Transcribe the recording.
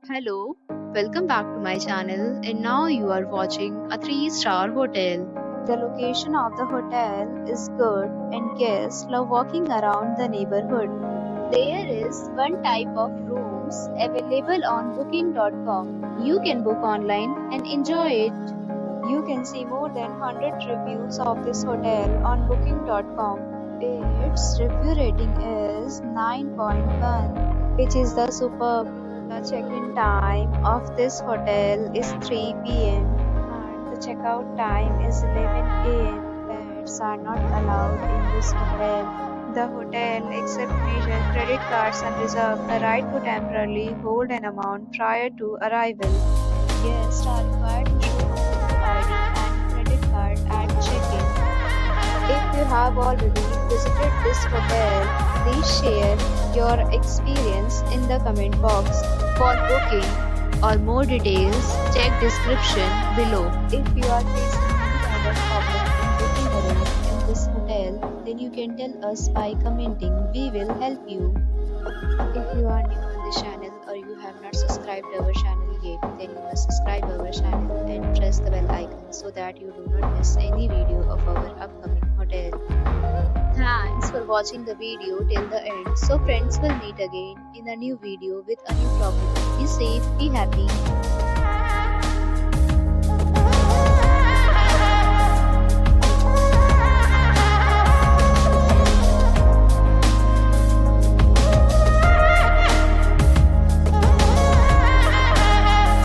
Hello, welcome back to my channel, and now you are watching a 3-star hotel. The location of the hotel is good and guests love walking around the neighborhood. There is one type of rooms available on booking.com. You can book online and enjoy it. You can see more than 100 reviews of this hotel on booking.com. Its review rating is 9.1, which is the superb. The check-in time of this hotel is 3 p.m. and the checkout time is 11 a.m. Pets are not allowed in this hotel. The hotel accepts major credit cards and reserves the right to temporarily hold an amount prior to arrival. Guests are required to show photo ID and credit card at check-in. If you have already visited this hotel, please share your experience in the comment box. For booking or more details, check description below. If you are facing any kind of problem in booking a room in this hotel, then you can tell us by commenting. We will help you. If you are new on this channel or you have not subscribed our channel yet, then you must subscribe our channel and press the bell icon so that you do not miss any video of our upcoming hotel. Thanks for watching the video till the end. So friends, will meet again in a new video with a new property. Be safe, be happy.